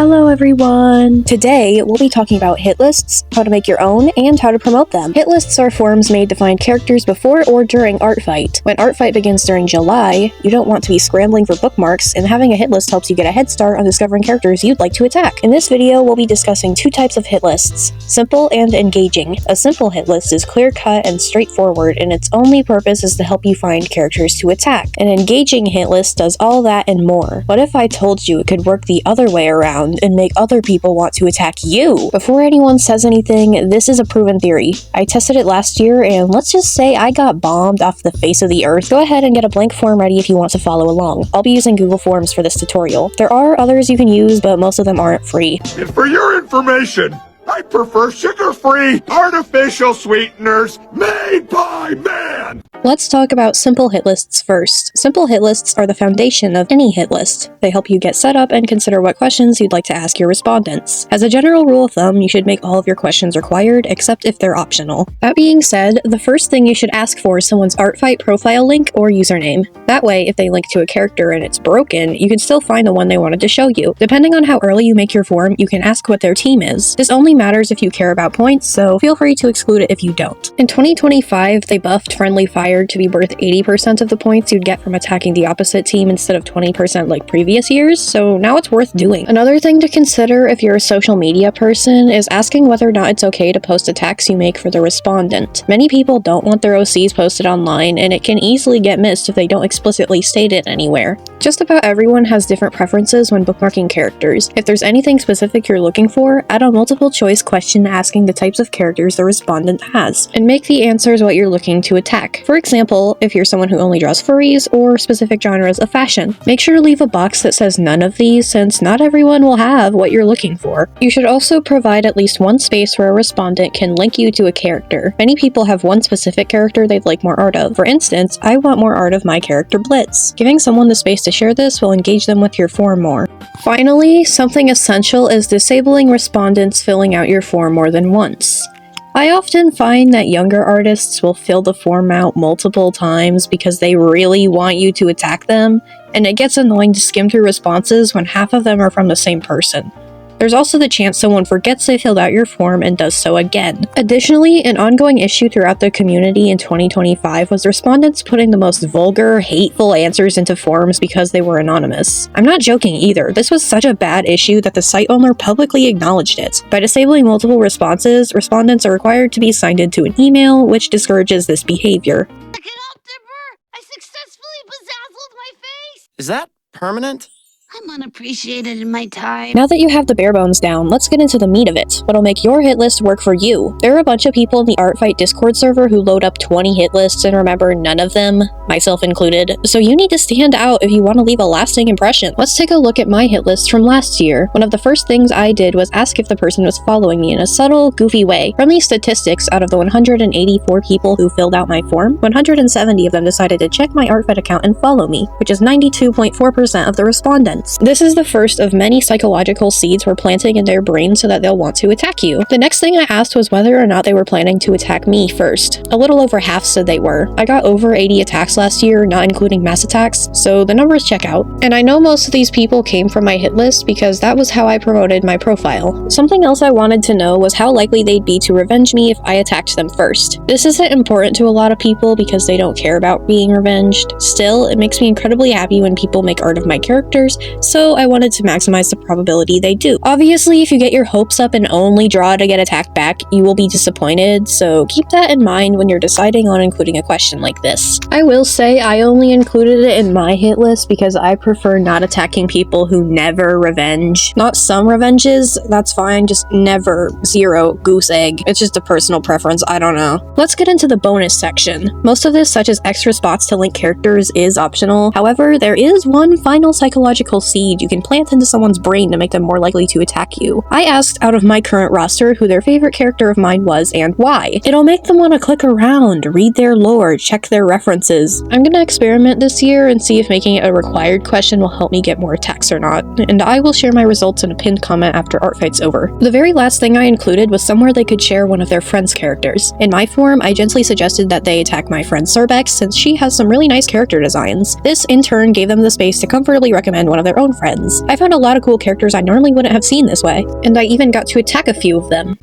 Hello everyone! Today, we'll be talking about hit lists, how to make your own, and how to promote them. Hit lists are forums made to find characters before or during Artfight. When Artfight begins during July, you don't want to be scrambling for bookmarks, and having a hit list helps you get a head start on discovering characters you'd like to attack. In this video, we'll be discussing two types of hit lists, simple and engaging. A simple hit list is clear-cut and straightforward, and its only purpose is to help you find characters to attack. An engaging hit list does all that and more. What if I told you it could work the other way around and make other people want to attack you? Before anyone says anything, this is a proven theory. I tested it last year, and let's just say I got bombed off the face of the earth. Go ahead and get a blank form ready if you want to follow along. I'll be using Google Forms for this tutorial. There are others you can use, but most of them aren't free. And for your information, I prefer sugar-free, artificial sweeteners made by man! Let's talk about simple hit lists first. Simple hit lists are the foundation of any hit list. They help you get set up and consider what questions you'd like to ask your respondents. As a general rule of thumb, you should make all of your questions required, except if they're optional. That being said, the first thing you should ask for is someone's Artfight profile link or username. That way, if they link to a character and it's broken, you can still find the one they wanted to show you. Depending on how early you make your form, you can ask what their team is. This only matters if you care about points, so feel free to exclude it if you don't. In 2025, they buffed Friendly Fire to be worth 80% of the points you'd get from attacking the opposite team instead of 20% like previous years, so now it's worth doing. Another thing to consider if you're a social media person is asking whether or not it's okay to post attacks you make for the respondent. Many people don't want their OCs posted online, and it can easily get missed if they don't explicitly state it anywhere. Just about everyone has different preferences when bookmarking characters. If there's anything specific you're looking for, add a multiple choice question asking the types of characters the respondent has, and make the answers what you're looking to attack. For example, if you're someone who only draws furries or specific genres of fashion. Make sure to leave a box that says none of these, since not everyone will have what you're looking for. You should also provide at least one space where a respondent can link you to a character. Many people have one specific character they'd like more art of. For instance, I want more art of my character Blitz. Giving someone the space to share this will engage them with your form more. Finally, something essential is disabling respondents filling out your form more than once. I often find that younger artists will fill the form out multiple times because they really want you to attack them, and it gets annoying to skim through responses when half of them are from the same person. There's also the chance someone forgets they filled out your form and does so again. Additionally, an ongoing issue throughout the community in 2025 was respondents putting the most vulgar, hateful answers into forms because they were anonymous. I'm not joking either. This was such a bad issue that the site owner publicly acknowledged it. By disabling multiple responses, respondents are required to be signed into an email, which discourages this behavior. Check it out, Dipper! I successfully bedazzled my face! Is that permanent? I'm unappreciated in my time. Now that you have the bare bones down, let's get into the meat of it. What'll make your hit list work for you? There are a bunch of people in the Artfight Discord server who load up 20 hit lists and remember none of them, myself included, so you need to stand out if you want to leave a lasting impression. Let's take a look at my hit list from last year. One of the first things I did was ask if the person was following me in a subtle, goofy way. From these statistics, out of the 184 people who filled out my form, 170 of them decided to check my Artfight account and follow me, which is 92.4% of the respondents. This is the first of many psychological seeds we're planting in their brains so that they'll want to attack you. The next thing I asked was whether or not they were planning to attack me first. A little over half said they were. I got over 80 attacks last year, not including mass attacks, so the numbers check out. And I know most of these people came from my hit list because that was how I promoted my profile. Something else I wanted to know was how likely they'd be to revenge me if I attacked them first. This isn't important to a lot of people because they don't care about being revenged. Still, it makes me incredibly happy when people make art of my characters, so I wanted to maximize the probability they do. Obviously, if you get your hopes up and only draw to get attacked back, you will be disappointed, so keep that in mind when you're deciding on including a question like this. I will say I only included it in my hit list because I prefer not attacking people who never revenge. Not some revenges, that's fine, just never, zero, goose egg. It's just a personal preference, I don't know. Let's get into the bonus section. Most of this, such as extra spots to link characters, is optional. However, there is one final psychological seed you can plant into someone's brain to make them more likely to attack you. I asked out of my current roster who their favorite character of mine was and why. It'll make them want to click around, read their lore, check their references. I'm gonna experiment this year and see if making it a required question will help me get more attacks or not, and I will share my results in a pinned comment after Artfight's over. The very last thing I included was somewhere they could share one of their friends' characters. In my form, I gently suggested that they attack my friend Cerbex since she has some really nice character designs. This in turn gave them the space to comfortably recommend one of their their own friends. I found a lot of cool characters I normally wouldn't have seen this way, and I even got to attack a few of them.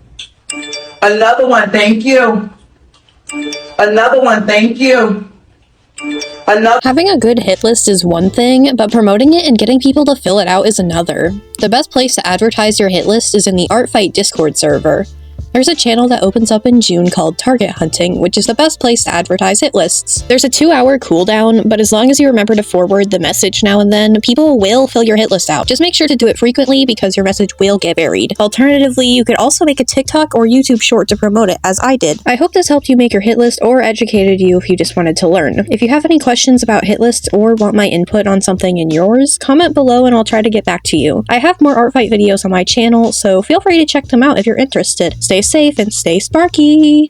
Another one, thank you. Another one, thank you. Having a good hit list is one thing, but promoting it and getting people to fill it out is another. The best place to advertise your hit list is in the Artfight Discord server. There's a channel that opens up in June called Target Hunting, which is the best place to advertise hit lists. There's a 2-hour cooldown, but as long as you remember to forward the message now and then, people will fill your hit list out. Just make sure to do it frequently because your message will get buried. Alternatively, you could also make a TikTok or YouTube short to promote it, as I did. I hope this helped you make your hit list or educated you if you just wanted to learn. If you have any questions about hit lists or want my input on something in yours, comment below and I'll try to get back to you. I have more Artfight videos on my channel, so feel free to check them out if you're interested. Stay safe and stay sparky!